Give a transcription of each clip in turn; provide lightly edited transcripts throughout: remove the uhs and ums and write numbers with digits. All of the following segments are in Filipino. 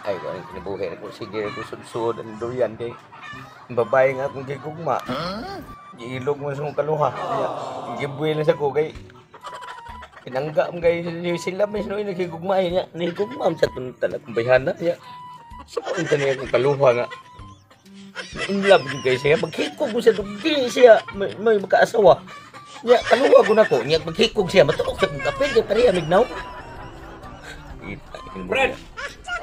Ay, ko ang kinabuhi ko. Sige, ko sudsud ang duyan kay babae nga akong gigugma. Giilog mo sa mong kaluha. Gibuhi lang sa ko kay pinangga mo kay sila may sino nagigugma niya. Nagigugma sa tuntal akong bayhana niya. Sa kung taniya akong kaluha nga. In love din kayo siya. Maghikog mo siya. Di siya may magkaasawa. Niya, kaluha ko na ko. Niya, maghikog siya. Matulog sa kong kapil. Kaya pareha mignaw. Brad!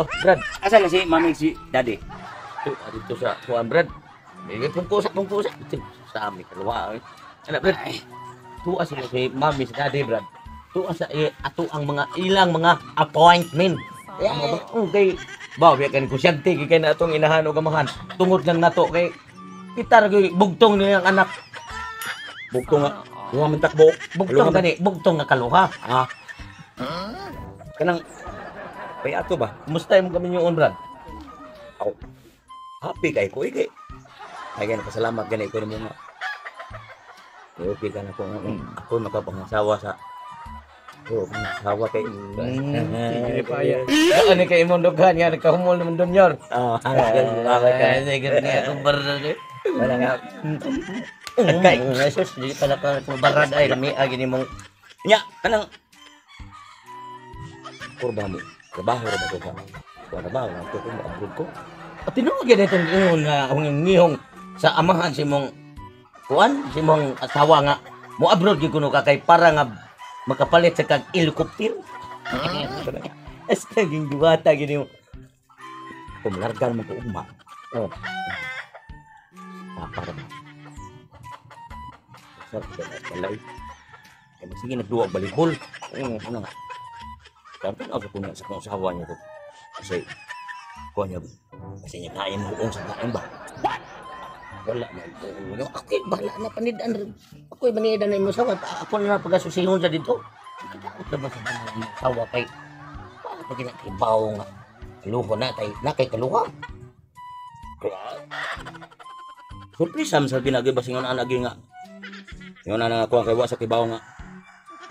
Oh, Brad. Asa na si mami si daddy? Dito sa Juan Brad. May pungkusak. Ito, sa amin, kaluwa. Anak, Brad. Tuwa sila si mami, si daddy, Brad. Tuwa sa ato ang mga ilang mga appointment. Okay. Bawa, biya ko siya, tigi kay na itong inahan o gamahan. Tungod lang na to, kay kita rin bugtong niya ang anak. Bugtong nga. Luha man takbo. Bugtong gani, bugtong nga kaluha. Ah. Kanang pay ato ba? Kumusta mo kami yung Brad? Ako. Happy kay ko ikay. Ay gani pasalamat gani ko nimo nga. Okay ka na ko ako makapangasawa sa asawa kay Sige pa ya. Ano kay imong dughan nga nagkahumol naman doon yor. Okay. Sige nga akong barad eh. Wala nga. Kay Jesus, di pala ka barad ay lami agi nimong Nya kanang kurba mo. Trabaho ra ba ko ka? Trabaho na ko mo abroad ko. at tinuod gyud itong ingon nga ang ngihong sa amahan si mong kuan si mong asawa nga mo abroad gyud kuno ka kay para nga makapalit sa kag helicopter. Hasta ging duwata gini mo. Pumlargan mo ko ugma. Oh. Para ba? Sa balay. Kaya sige nagduwa balibol. Ano nga? Tapos ako kung sa kong asawa niya ko. Kasi, kuha niya, kasi niya kaya mo kung sa kain ba? Wala man. Ako bala na panidan rin. Ako manidan na mo sawa. Ako na pagasusilon sa dito. Ako na sa banan mo sawa kay pag inakibaw nga. Kaluho na kay kaluha. Kaya, surprise sa pinagay ba singon anagi nga. Singon na nga kuha kay wa sa kibaw nga.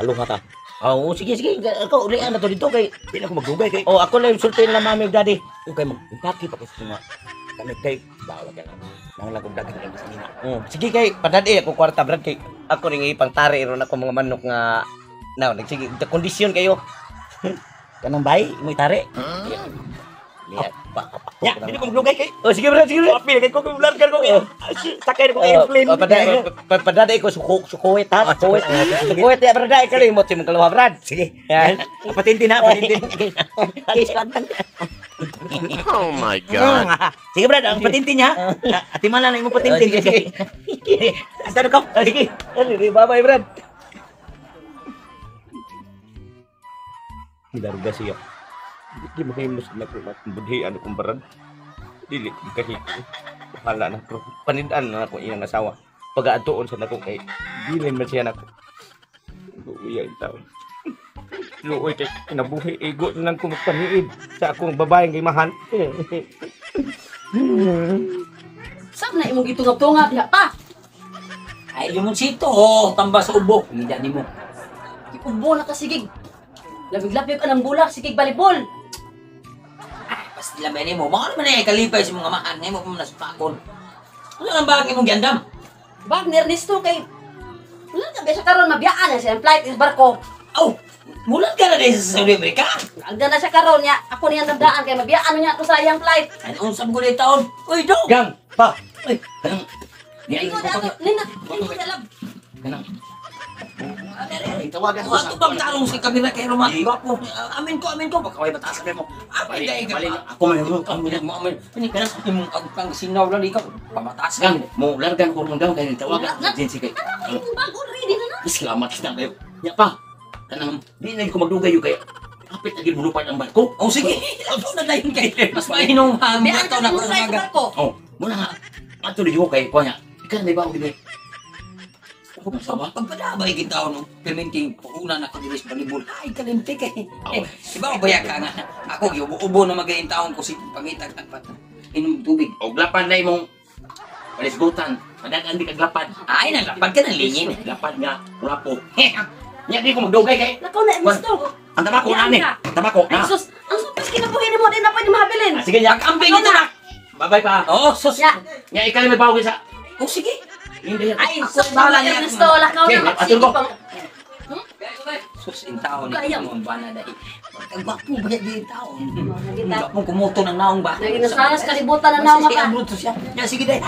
Aluha ta. Oh, sige. Ako ulian na to dito kay. Di na ako magdugay kay. Oh, ako lang sultin na mami daddy. Okay, mag-impaki pa kasi nga. Kami kay, bawal ka lang. Nang lang kong dagang kay Basinina. Sige kay padadi ako kwarta brad kay ako ning ipang tari ron ako mga manok nga nagsige kondisyon kayo. Kanang bay, mo itari. Lihat Ya, hindi ko maglugay kay. Oh, sige brad. Pili kay ko kumlargan ko. Sakay ko airplane. Padadi ko sukuwit ha. Sukuwit ya brad ay kalimot si mong kaluha brad. Sige. Yan. Patintin ha, patintin. Oh my God. Sige brad, ang patintin niya. Ati man lang mo patintin. Sige. Asado ka. Sige. Bye-bye brad. Hilarga siya. Di mahimos na ko budhian akong barad. Dili kahit bahala na ko. Panidan na ako iyang asawa. Pag-aatuon sa nako kay dili man siya nako. Uya itaw. Luoy kay kinabuhi ego lang ko magpaniid sa akong babaeng gimahan. Saan na imong gitungab-tungab diha pa? Ay, yung sito, tamba sa ubo. Hindi ni mo. Iubo na ka sigig. Labig-labig ka ng bulak, sigig balibol. Basta labi mo. Mga naman eh, kalipay sa mga mahan. Ngayon mo pa nasupakon. Ano ang bagay mong giandam? Wagner nisto kay wala ka besa karon mabiyaan na siya flight is barko. Oh, mulat ka na din sa Saudi America. Agda na siya karon niya. Ako niya nabdaan kay mabiyaan niya to sa iyang flight. Ano unsam ko na taon? Uy, dog! Gang, pa. Uy, kanang... Ikaw na ako, Lina, alam. Kanang... Tawagan ko Ato bang talong sa kabila kay Roman? Gwapo. Amin ko. Baka may batasan mo. Amin dahil ka. Ako man mo. Amin. Ini ka na. Imong ang sinaw lang ikaw. Pamatasan. Mo, largan ko ron daw. Kaya tawagan. Agency kay. Ano imong bago ready na na? Salamat kita kayo. Ya pa. Kanang, di na ko magdugay yung kaya. Kapit lagi bulupan ang barko. Oh, sige. Ako na dahin kay. Mas mainom ha. Biyaan ka na sa barko. Oh, muna nga. Ato di ko kay. Kuha niya. Ikaw na ba ako din ako masawa? Pagpadabay kita no, perminting una na ko diris balibol. Ay kalimti kay. Iba ba ka nga? Ako ubo na magayin taon ko si pangitag tagpat. Inom tubig. Og lapan na imong Palisgutan. Madagan di kaglapad. Ay, naglapad ka ng lingin. Lapad nga, rapo. Nya di ko magdugay kay. Lakaw na, Ernesto. Ang tabako Yan nani. ka. Tabako Ay, na. sus, ang supis kinabuhin mo, di na pwede mahabilin. Sige, yak amping ito na. Bye-bye pa. Oo, sus. Ya. Nya ikaw may bawag sa. Oh, sige. Hindi yan. Ay, Ako sus, bahala niya. Ernesto, lakaw Okay, na. atul ko. pang- Sus, in taon. Kaya. Ang bana dahil. Ang gwapo ba yan taon? Nakita. Ang gwapo kumuto ng naong ba? Naging nasanas kalibutan na naman Sige, ka. ang bruto siya. Yan, sige dahil.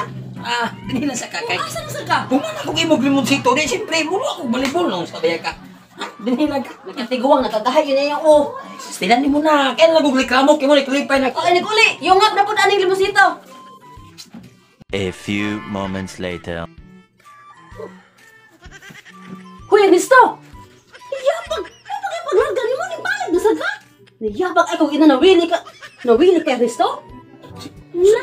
Ganila sa kakay. Asa na sa ka? Kumana ko kayo mag-limoncito. Dahil siyempre, mulo ako balibol nung sabi ka. Dinila ka. Nagkatiguang, nagkagahay yun na yung o. Stilan mo na. Kaya naguglikamo. Kaya mo naglipay na. Okay, naguli. Yung ngap na po na aning limusito. A few moments later. Huy, Ernesto! Niyabag! Kapag ay paglarga ni mo, ni balik na sa ka! Niyabag ay kung ina nawili ka. Nawili ka, Ernesto?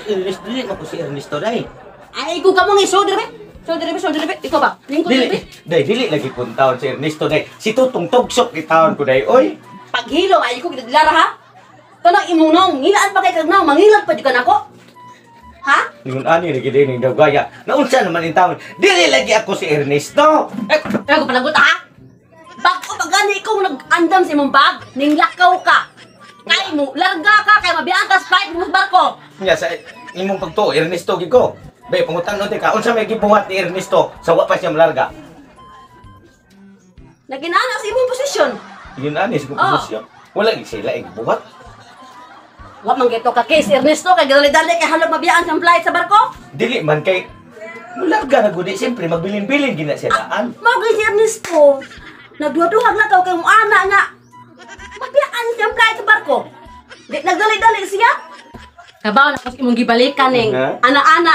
Ernesto, dili ako si Ernesto dahil. Ay, kung ka mong iso, dire. So, dire. Ikaw ba? Lingkod, dire. Dili lagi puntaon si Ernesto day. Si Tutong tugsok kitawon ko day. Oy, Paghilo, ay ko ginaglara, ha? Kanang imunong, ngilaan pa kay kagnaw, mangilag pa di ka nako. Ha? ningon ani lagi din ning dagaya. Naunsa naman in taon. Dili lagi ako si Ernesto. Ko panagot, ha? Bago pagani ikaw nag-andam sa imong bag, ning lakaw ka. Kay mo, larga ka, kay mabiyaan ka sa flight mo sa barko. Nya sa imong pagtuo Ernesto gid ko. Bay pangutan te ka unsa may gibuhat ni Ernesto sa wa pa siya malarga. Naginana sa imong posisyon. Yun ani sa komposisyon. Wala gid sila ing buhat. Wa man gito ka case Ernesto kay dali-dali kay halog mabiyaan sa flight sa barko. Dili man kay malarga na gudi siyempre magbilin-bilin gina siya daan. Mao si Ernesto. Nagduha-duhag na ka kay mo ana nga. Mabiyaan sa flight sa barko. Di nagdali-dali siya. Kabaw na kasi imong gibalikan ning Nga? ana-ana.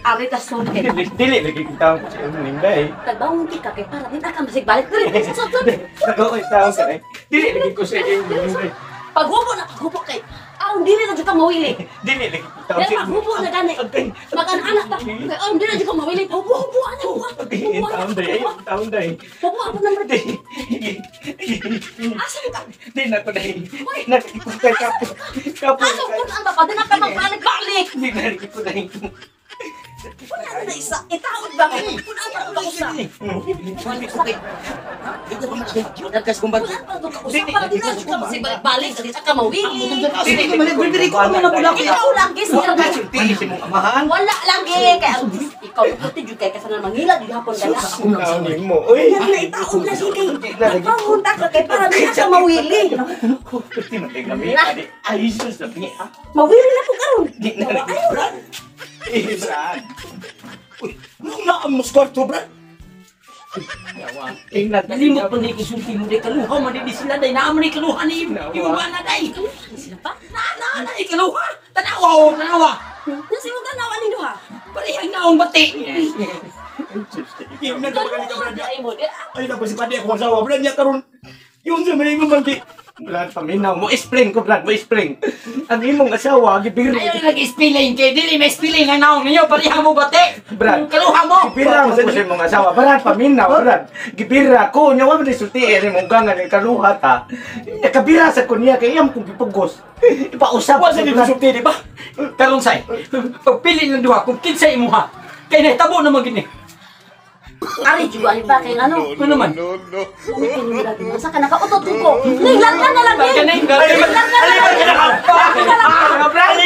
Arita sud kay. Dili lagi kita ko sa ning day. Tagbawon di ka kay para din ka masig balik diri. Sud. Ako ay tao sa day. Dili lagi ko sa ning day. Paghubo kay. Aw dili na jud ka mawili. Dili lagi kita Dili paghubo na gani. Magan-anak ta. Kay aw dili na jud ka mawili. Hubo ana ko. Okay, taon day. Hubo ako na Day. Asa ka? Di na ko day. Nakikipagkay kapo. Kapo. Asa ko ang baba din ka magbalik-balik. Di na ko day. Wala na isa. Itaod ba ko? Kun ang pausa. Nagkas kong bago. Para din na jud ka masig balik-balik. Dili ka mawili. Dili ko malibiri ko na pula ko. Ikaw lang gis Kasulti si mong amahan. wala lang kay ikaw pati jud kay kasana mangila jud hapon dala. Kaunin mo. Uy. Yan na itaod na sige. Nagpahunta ka kay para di ka mawili. Kasi mating kami. Ay, sus na pingi. Mawili na ko karon. Di na lagi, Brad. Eh, Brad. Nung naamos kwarto, Brad. Tingnan. Nalimot pa ni kisulti mo day kaluha, madidi sila day naamo ni kaluha ni yung na day. Sila pa? Na, ikaluha. Tanawa. Nasi mo tanaw ani duha. Parehang naong bati. Tingnan ka ba ka, Brad? Ay mo di. Ay, napo si Pati ako masawa. Brad, niya karon. Yung sa mga imong bangki. Brad, paminaw mo. Explain ko, Brad. Mo explain. Ang imong asawa, gibiro. Ayaw nag-spilling kay dili may spilling ang naong ninyo parehang mo bati. Brad. Kaluha mo. Gibira mo sa imong asawa. Brad, paminaw, Brad. Gibira ko. Nya, wala resulti. Imong gangan yung kaluhat, ha. Nakabira sa kunya. Kaya iyam kong ipugos. Ipausap. Wa sa resulti di ba? Karon say. Pagpili ng duha kung kinsa imo ha. Kay nahitabo naman gini. Ari juga pa kay ano. Ano naman? Sa ka nakautot ko. Niglan ka na lang. Ganay. Niglan ka na lang. Brad,